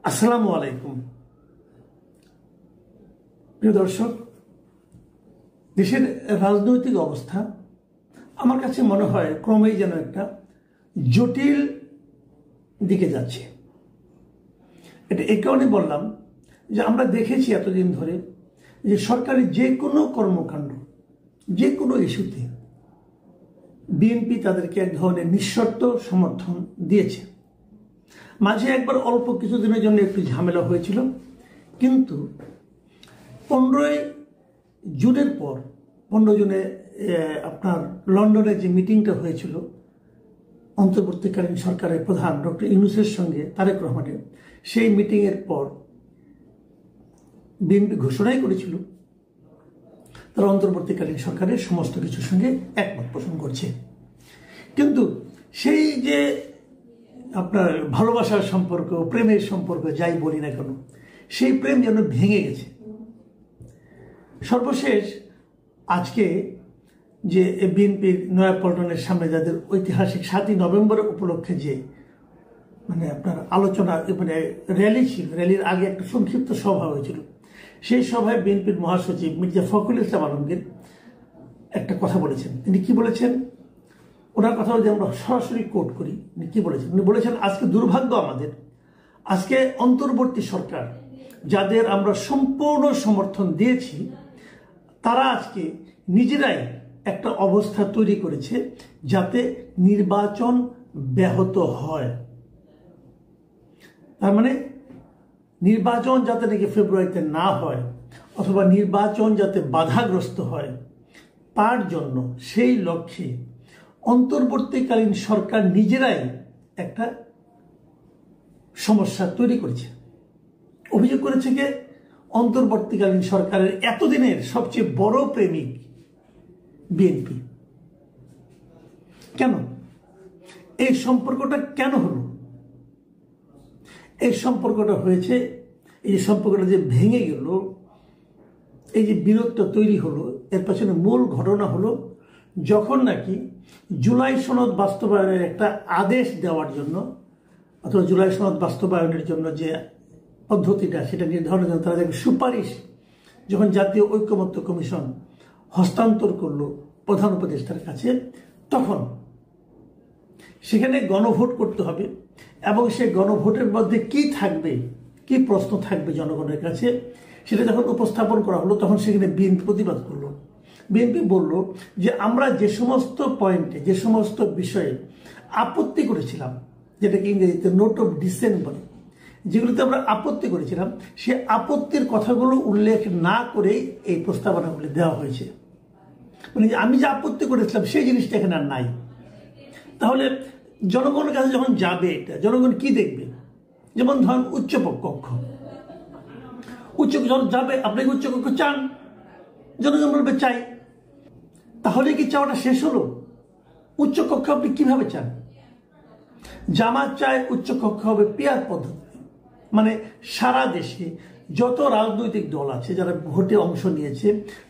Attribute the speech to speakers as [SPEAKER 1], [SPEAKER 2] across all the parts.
[SPEAKER 1] আসসালামু আলাইকুম প্রিয় দর্শক, দেশের রাজনৈতিক অবস্থা আমার কাছে মনে হয় ক্রমেই যেন একটা জটিল দিকে যাচ্ছে। এটা এই কারণে বললাম যে আমরা দেখেছি এতদিন ধরে যে সরকারের যে কোনো কর্মকাণ্ড, যে কোনো ইস্যুতে বিএনপি তাদেরকে এক ধরনের নিঃশর্ত সমর্থন দিয়েছে। মাঝে একবার অল্প কিছুদিনের জন্য একটু ঝামেলা হয়েছিল, কিন্তু 15 জুনের পর 15 জুনে আপনার লন্ডনে যে মিটিংটা হয়েছিল অন্তর্বর্তীকালীন সরকারের প্রধান ডক্টর ইউনূসের সঙ্গে তারেক রহমানের, সেই মিটিংয়ের পর বিএনপি ঘোষণাই করেছিল তারা অন্তর্বর্তীকালীন সরকারের সমস্ত কিছুর সঙ্গে একমত পোষণ করছে। কিন্তু সেই যে আপনার ভালোবাসার সম্পর্ক, প্রেমের সম্পর্ক, যাই বলি না কেন, সেই প্রেম যেন ভেঙে গেছে। সর্বশেষ আজকে যে বিএনপির নয়াপল্টনের সামনে যাদের ঐতিহাসিক 7ই নভেম্বর উপলক্ষে যে আপনার আলোচনা র্যালি ছিল, র্যালির আগে একটা সংক্ষিপ্ত সভা হয়েছিল। সেই সভায় বিএনপির মহাসচিব মির্জা ফখরুল ইসলাম আলমগীর একটা কথা বলেছেন। তিনি কি বলেছেন, ওনার কথা যদি আমরা সরাসরি কোট করি, উনি কি বলেছেন? উনি বলেছেন, আজকে দুর্ভাগ্য আমাদের, আজকে অন্তর্বর্তী সরকার যাদের আমরা সম্পূর্ণ সমর্থন দিয়েছি, তারা আজকে নিজেরাই একটা অবস্থা তৈরি করেছে যাতে নির্বাচন ব্যাহত হয়। তার মানে নির্বাচন যাতে নাকি ফেব্রুয়ারিতে না হয়, অথবা নির্বাচন যাতে বাধাগ্রস্ত হয়, তার জন্য সেই লক্ষ্যে অন্তর্বর্তীকালীন সরকার নিজেরাই একটা সমস্যা তৈরি করেছে। অভিযোগ করেছে যে অন্তর্বর্তীকালীন সরকারের এতদিনের সবচেয়ে বড় প্রেমিক বিএনপি। কেন এই সম্পর্কটা কেন হলো? এই সম্পর্কটা হয়েছে, এই যে সম্পর্কটা যে ভেঙে গেল, এই যে বিরোধটা তৈরি হলো, এর পেছনে মূল ঘটনা হলো যখন নাকি জুলাই সনদ বাস্তবায়নের একটা আদেশ দেওয়ার জন্য, অথবা জুলাই সনদ বাস্তবায়নের জন্য যে পদ্ধতিটা সেটা নির্ধারণের জন্য তারা সুপারিশ যখন জাতীয় ঐকমত্য কমিশন হস্তান্তর করলো প্রধান উপদেষ্টার কাছে, তখন সেখানে গণভোট করতে হবে এবং সেই গণভোটের মধ্যে কি থাকবে, কি প্রশ্ন থাকবে জনগণের কাছে, সেটা যখন উপস্থাপন করা হলো, তখন সেখানে বিএনপি প্রতিবাদ করলো। বিএনপি বলল যে আমরা যে সমস্ত পয়েন্টে, যে সমস্ত বিষয়ে আপত্তি করেছিলাম, যেটাকে ইংরেজিতে নোট অফ ডিসেন্ট বলে, যেগুলোতে আমরা আপত্তি করেছিলাম, সে আপত্তির কথাগুলো উল্লেখ না করেই এই প্রস্তাবনাগুলি দেওয়া হয়েছে। মানে আমি যে আপত্তি করেছিলাম সেই জিনিসটা এখানে আর নাই। তাহলে জনগণের কাছে যখন যাবে, এটা জনগণ কি দেখবে? যেমন ধরুন উচ্চকক্ষ, যখন যাবে, আপনি উচ্চকক্ষ চান, জনগণ বলবে চাই। তাহলে কি চাওয়াটা শেষ হলো? উচ্চকক্ষ আপনি কিভাবে চান? জামাত চায় উচ্চকক্ষ হবে পিয়ার পদ্ধতি, মানে সারা দেশে যত রাজনৈতিক দল আছে যারা ভোটে অংশ নিয়েছে,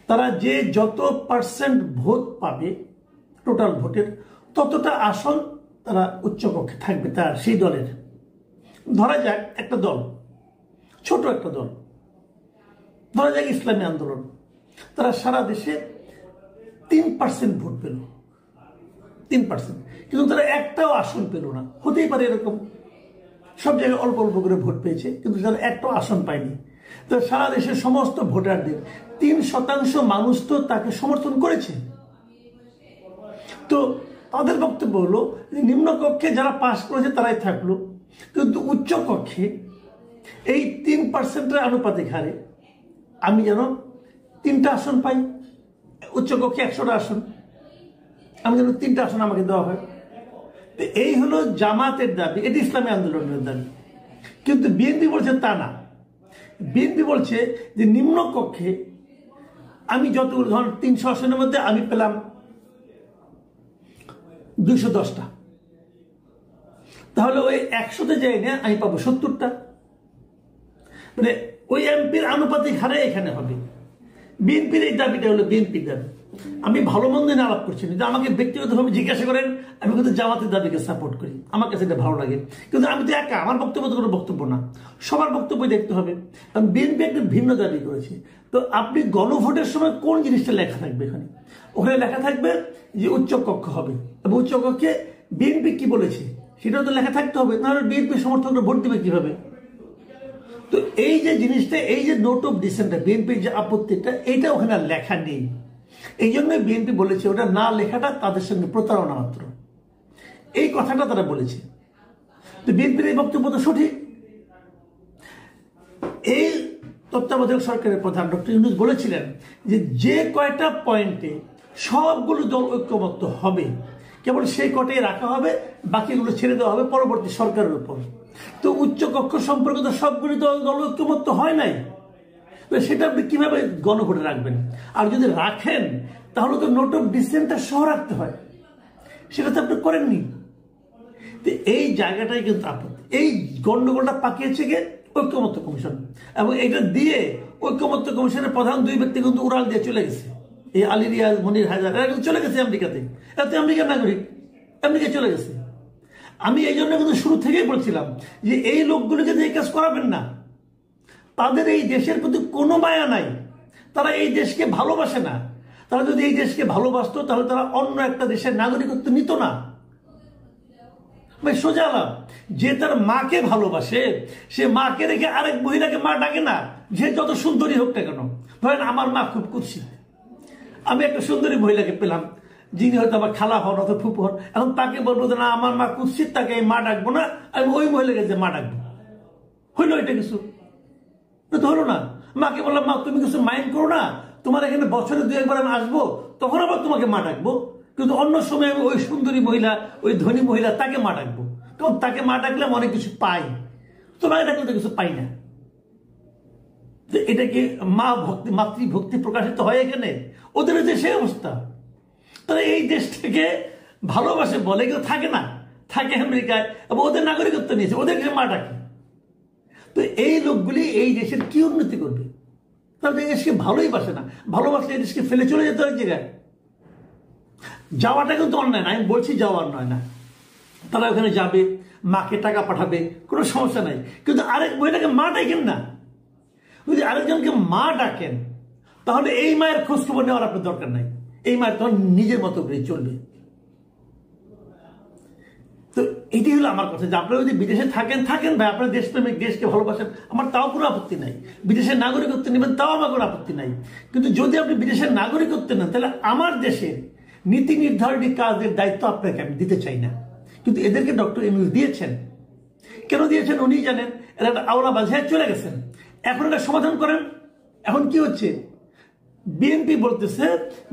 [SPEAKER 1] তারা যে যত % ভোট পাবে টোটাল ভোটের, ততটা আসন তারা উচ্চকক্ষে থাকবে তার সেই দলের। ধরা যাক একটা দল, ছোট একটা দল, ধরা যাক ইসলামী আন্দোলন, তারা সারা দেশে 3% ভোট পেল, 3%, কিন্তু তারা একটাও আসন পেল না। হতেই পারে এরকম, সব জায়গায় অল্প অল্প করে ভোট পেয়েছে, কিন্তু তারা একটাও আসন পায়নি। তো সারা দেশের সমস্ত ভোটারদের 3% মানুষ তো তাকে সমর্থন করেছে। তো তাদের বক্তব্য হলো নিম্নকক্ষে যারা পাশ করেছে তারাই থাকলো, কিন্তু উচ্চকক্ষে এই 3%-এর আনুপাতিক হারে আমি যেন 3টা আসন পাই। উচ্চকক্ষে 100টা আসন, আমি যেন 3টা আসন আমাকে দেওয়া হয়। তো এই হলো জামাতের দাবি, এটি ইসলামী আন্দোলনের দাবি। কিন্তু বিএনপি বলছে তা না। বিএনপি বলছে যে নিম্নকক্ষে আমি যতগুলো, ধরুন 300 আসনের মধ্যে আমি পেলাম 210টা, তাহলে ওই 100তে যাই না, আমি পাবো 70টা। মানে ওই এমপির আনুপাতিক হারে এখানে হবে। বিএনপির এই দাবিটা হলো বিএনপির দাবি। আমি ভালো মন্দ নিয়ে আলাপ করছি না, যে আমাকে ব্যক্তিগতভাবে জিজ্ঞাসা করেন, আমি কিন্তু জামাতের দাবিকে সাপোর্ট করি, আমার কাছে এটা ভালো লাগে। কিন্তু আমি তো একা, আমার বক্তব্য তো কোনো বক্তব্য না, সবার বক্তব্য দেখতে হবে। কারণ বিএনপি একটা ভিন্ন দাবি করেছে। তো আপনি গণভোটের সময় কোন জিনিসটা লেখা থাকবে এখানে? ওখানে লেখা থাকবে যে উচ্চ কক্ষ হবে, এবং উচ্চ কক্ষে বিএনপি কি বলেছে সেটাও তো লেখা থাকতে হবে, নাহলে বিএনপি সমর্থকরা ভোট দেবে কিভাবে? তো এই যে জিনিসটা, এই যে নোট অফ ডিসেন্টটা, বিএনপির যে আপত্তিটা, এইটা ওখানে আর লেখা নেই। এই জন্য বিএনপি বলেছে ওটা না লেখাটা তাদের সঙ্গে প্রতারণা মাত্র, এই কথাটা তারা বলেছে। তো বিএনপির এই বক্তব্য তো সঠিক। এই তত্ত্বাবধায়ক সরকারের প্রধান ডক্টর ইউনূস বলেছিলেন যে কয়টা পয়েন্টে সবগুলো দল ঐক্যমত্য হবে, কেবল সেই কটাই রাখা হবে, বাকিগুলো ছেড়ে দেওয়া হবে পরবর্তী সরকারের উপর। তো উচ্চ কক্ষ সম্পর্কে তো সবগুলি দল ঐক্যমত্য হয় নাই, সেটা আপনি কিভাবে গণভোটে রাখবেন? আর যদি রাখেন তাহলে তো নোট অফ ডিসেন্টটা সহ রাখতে হয়, সেটা তো আপনি করেননি। তো এই জায়গাটাই কিন্তু আপত্তি। এই গন্ডগোলটা পাকিয়েছে গিয়ে ঐক্যমত্য কমিশন, এবং এটা দিয়ে ঐক্যমত্য কমিশনের প্রধান দুই ব্যক্তি কিন্তু উড়াল দিয়ে চলে গেছে। এই আলী রিয়াজ, মনির হায়দার, এরা কিন্তু চলে গেছে আমেরিকাতে, এরা তো আমেরিকার নাগরিক, আমেরিকায় চলে গেছে। আমি এই জন্য কিন্তু শুরু থেকেই বলছিলাম যে এই লোকগুলোকে দিয়ে কাজ করাবেন না, তাদের এই দেশের প্রতি কোনো মায়া নাই, তারা এই দেশকে ভালোবাসে না। তারা যদি এই দেশকে ভালোবাসতো তাহলে তারা অন্য একটা দেশের নাগরিকত্ব নিত না। সোজা লাভ, যে তার মাকে ভালোবাসে সে মাকে রেখে আরেক মহিলাকে মা ডাকে না, যে যত সুন্দরী হোক না কেন। ধরেন আমার মা খুব কুৎসিত, আমি একটা সুন্দরী মহিলাকে পেলাম যিনি হয়তো আমার খালা হন অথবা ফুপু হন, এখন তাকে বলবো যে না আমার মা কুৎসিত, তাকে মা ডাকবো না, আমি ওই মহিলাকে যে মা ডাকবো। হইলো এটা কিছু? তো হলো না। মাকে বললাম মা তুমি কিছু মাইন্ড করো না, তোমার এখানে বছরে দু একবার আমি আসবো, তখন আবার তোমাকে মা ডাকবো। কিন্তু অন্য সময় আমি ওই সুন্দরী মহিলা, ওই ধনী মহিলা, তাকে মা ডাকবো, কারণ তাকে মা ডাকলে আমি অনেক কিছু পাই, তোমাকে ডাকলে তো কিছু পাই না। এটা কি মা ভক্তি, মাতৃভক্তি প্রকাশিত হয় এখানে? ওদের যে সেই অবস্থা, তারা এই দেশটাকে ভালোবাসে বলে কেউ থাকে না, থাকে আমেরিকায়, এবং ওদের নাগরিকত্ব নিয়েছে, ওদেরকে মা ডাকে। তো এই লোকগুলি এই দেশের কি উন্নতি করবে? তাহলে এই দেশকে ভালোই বাসে না, ভালোবাসলে এই দেশকে ফেলে চলে যেতে হয় জায়গায়। যাওয়াটা কিন্তু অন্যায় না, আমি বলছি যাওয়ার নয় না, তারা ওখানে যাবে, মাকে টাকা পাঠাবে, কোনো সমস্যা নাই। কিন্তু আরেক মহিলাকে মা ডাকেন না। যদি আরেকজনকে মা ডাকেন তাহলে এই মায়ের খোঁজখবর নেওয়ার আপনার দরকার নাই, এই মায়ের তখন নিজের মতো করে চলবে। তো এটি হলো আমার কথা, যে আপনারা যদি বিদেশে থাকেন ভাই, আপনার দেশপ্রেমিক, দেশকে ভালোবাসেন, আমার তাও কোনো আপত্তি নাই। বিদেশের নাগরিকত্ব নেবেন তাও আমার কোনো আপত্তি নাই। কিন্তু যদি আপনি বিদেশের নাগরিকত্ব নেন তাহলে আমার দেশের নীতি নির্ধারণী কাজের দায়িত্ব আপনাকে আমি দিতে চাই না। কিন্তু এদেরকে ডক্টর ইউনূস দিয়েছেন। কেন দিয়েছেন উনি জানেন, এরা একটা আওলা বাজায় চলে গেছেন। এখন এটা সমাধান করেন। এখন কি হচ্ছে, বিএনপি বলতেছে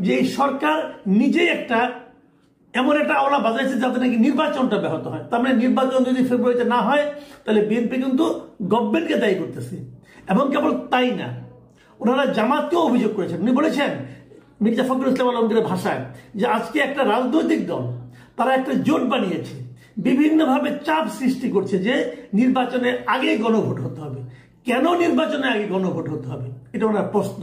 [SPEAKER 1] যে এই সরকার নিজেই একটা এমন একটা আওলা বাজাইছে যাতে নাকি নির্বাচনটা ব্যাহত হয়। তার মানে নির্বাচন যদি ফেব্রুয়ারিতে না হয় তাহলে বিএনপি কিন্তু গভর্নমেন্টকে দায়ী করতেছে। এবং কেবল তাই না, ওনারা জামাতকেও অভিযোগ করেছেন। উনি বলেছেন মির্জা ফখরুল ইসলাম আলমগীরের ভাষায় যে আজকে একটা রাজনৈতিক দল তারা একটা জোট বানিয়েছে, বিভিন্নভাবে চাপ সৃষ্টি করছে যে নির্বাচনের আগে গণভোট হতে হবে। কেন নির্বাচনের আগে গণভোট হতে হবে, এটা ওনার প্রশ্ন।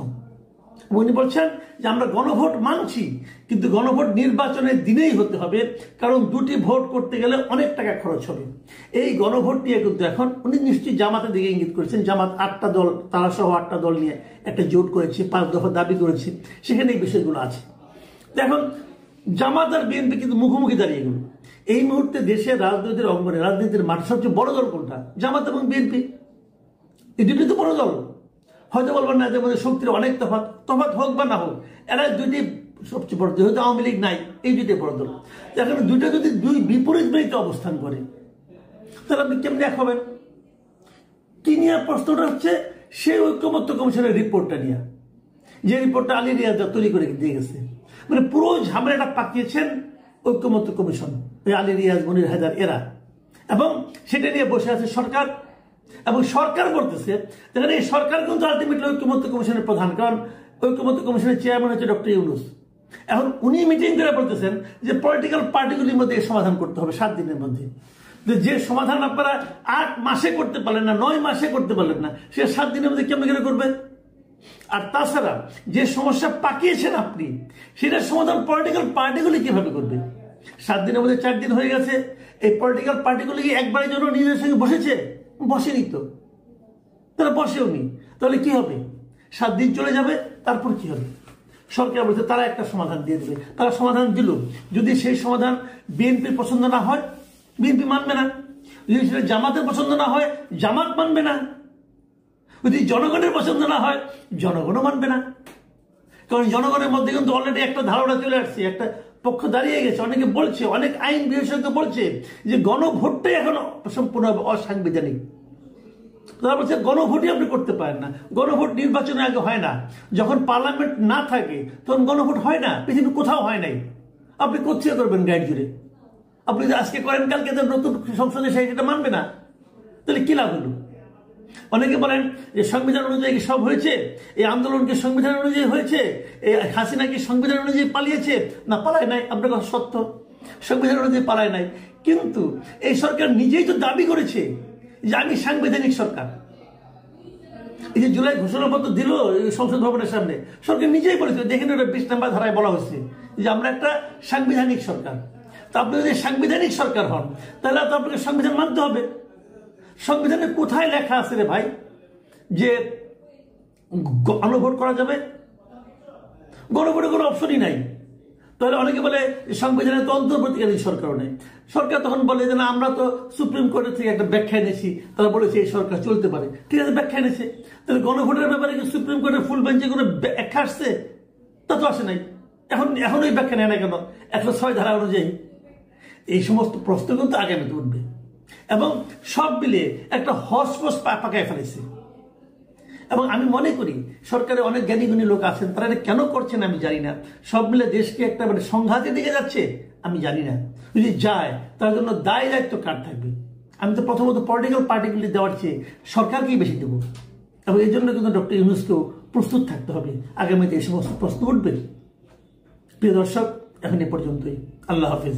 [SPEAKER 1] উনি বলছেন যে আমরা গণভোট মানছি, কিন্তু গণভোট নির্বাচনের দিনেই হতে হবে, কারণ দুটি ভোট করতে গেলে অনেক টাকা খরচ হবে। এই গণভোট নিয়ে কিন্তু এখন উনি নিশ্চয়ই জামাতের দিকে ইঙ্গিত করেছেন। জামাত 8টা দল, তারা সহ 8টা দল নিয়ে একটা জোট করেছে, 5 দফা দাবি করেছে, সেখানে এই বিষয়গুলো আছে। এখন জামাত আর বিএনপি কিন্তু মুখোমুখি দাঁড়িয়ে গেল। এই মুহূর্তে দেশের রাজনীতির অঙ্গনে, রাজনীতির মাঠে সবচেয়ে বড় দল কোনটা? জামাত এবং বিএনপি, এই দুটি তো বড় দল। হয়তো বলবেন না এদের মধ্যে শক্তির অনেক তফাৎ হোক বা না হোক, এরা দুইটি সবচেয়ে বড় দল। হয়তো আওয়ামী লীগ নাই, এই দুইটি বড় দল। এখন দুইটা যদি দুই বিপরীত বাড়িতে অবস্থান করে তাহলে আপনি কেমনি এক হবেন? কি নিয়ে প্রশ্নটা হচ্ছে, সেই ঐক্যমত্য কমিশনের রিপোর্টটা নিয়ে, যে রিপোর্টটা আলী রিয়াজ তৈরি করে দিয়ে গেছে। মানে পুরো ঝামেলাটা পাকিয়েছেন ঐক্যমত্য কমিশন, ওই আলী রিয়াজ, মনির হায়দার এরা, এবং সেটা নিয়ে বসে আছে সরকার। এবং সরকার বলতেছে দেখেন এই সরকার কিন্তু আলটিমেটলি ঐক্যমত্য কমিশনের প্রধান, কারণ ঐক্যমত্য কমিশনের চেয়ারম্যান হচ্ছে ডক্টর ইউনূস। এখন উনি মিটিং করে বলতেছেন যে পলিটিক্যাল পার্টিগুলির মধ্যে সমাধান করতে হবে 7 দিনের মধ্যে। যে সমাধান আপনারা 8 মাসে করতে পারলেন না, 9 মাসে করতে পারলেন না, সে 7 দিনের মধ্যে কেমন করে করবে? আর তাছাড়া যে সমস্যা পাকিয়েছেন আপনি, সেটার সমাধান পলিটিক্যাল পার্টিগুলি কিভাবে করবে? 7 দিনের মধ্যে 4 দিন হয়ে গেছে, এই পলিটিক্যাল পার্টিগুলি কি একবারের জন্য নিজেদের সঙ্গে বসেছে? বসেনি তো, তারা বসেও নি। তাহলে কি হবে? 7 দিন চলে যাবে, তারপর কি হবে? সরকার বলছে তারা একটা সমাধান দিয়ে দেবে। তারা সমাধান দিল, যদি সেই সমাধান বিএনপির পছন্দ না হয়, বিএনপি মানবে না। যদি সেটা জামাতের পছন্দ না হয়, জামাত মানবে না। যদি জনগণের পছন্দ না হয়, জনগণও মানবে না। কারণ জনগণের মধ্যে কিন্তু অলরেডি একটা ধারণা চলে আসছে, একটা পক্ষ দাঁড়িয়ে গেছে। অনেকে বলছে, অনেক আইন বিশেষজ্ঞ বলছে যে গণভোটটাই এখন সম্পূর্ণ অসাংবিধানিক। তারা বলছে গণভোটই আপনি করতে পারেন না। গণভোট নির্বাচনের আগে হয় না, যখন পার্লামেন্ট না থাকে তখন গণভোট হয় না, পৃথিবীর কোথাও হয় নাই। আপনি কোথায় করবেন গাইড জুড়ে? আপনি যদি আজকে করেন, কালকে তো নতুন সংসদে সেটা মানবে না, তাহলে কি লাভ হলো? অনেকে বলেন যে সংবিধান অনুযায়ী সব হয়েছে, এই আন্দোলন কি সংবিধান অনুযায়ী হয়েছে? এই হাসিনা কি সংবিধান অনুযায়ী পালিয়েছে? না, পালায় নাই। আপনার কথা সত্য, সংবিধান অনুযায়ী পালায় নাই। কিন্তু এই সরকার নিজেই তো দাবি করেছে যে আমি সাংবিধানিক সরকার। এই যে জুলাই ঘোষণাপত্র দিল সংসদ ভবনের সামনে, সরকার নিজেই বলেছে, দেখেন 20 নম্বর ধারায় বলা হয়েছে যে আমরা একটা সাংবিধানিক সরকার। তা আপনি যদি সাংবিধানিক সরকার হন, তাহলে তো আপনাকে সংবিধান মানতে হবে। সংবিধানে কোথায় লেখা আছে রে ভাই যে গণভোট করা যাবে? গণভোটের কোনো অপশনই নাই। তাহলে অনেকে বলে সংবিধানে তো অন্তর্বর্তীকালীন সরকারও নেই। সরকার তখন বলে যে না, আমরা তো সুপ্রিম কোর্টের থেকে একটা ব্যাখ্যা এনেছি, তারা বলেছে এই সরকার চলতে পারে। ঠিক আছে, ব্যাখ্যা এনেছে। তাহলে গণভোটের ব্যাপারে কি সুপ্রিম কোর্টের ফুল বেঞ্চে কোনো ব্যাখ্যা আসছে? তা তো আসে নাই। এখন ওই ব্যাখ্যা নেয় না কেন? 106 ধারা অনুযায়ী এই সমস্ত প্রশ্ন কিন্তু আগামীতে উঠবে, এবং সব মিলিয়ে একটা হসপস পাকায় ফেলেছে। এবং আমি মনে করি সরকারে অনেক জ্ঞানীগুণী লোক আছেন, তারা এটা কেন করছেন আমি জানি না। সব মিলে দেশকে একটা সংঘাতের দিকে যাচ্ছে আমি জানি না। যদি যায়, তার জন্য দায় দায়িত্ব কার থাকবে? আমি তো প্রথমত পলিটিক্যাল পার্টিগুলি দেওয়ার চেয়ে সরকারকেই বেশি দেবো। এবং এই জন্য কিন্তু ডক্টর ইউনূসকেও প্রস্তুত থাকতে হবে। আগামীতে এই সমস্ত প্রশ্ন উঠবে। প্রিয় দর্শক, এখন এ পর্যন্তই। আল্লাহ হাফিজ।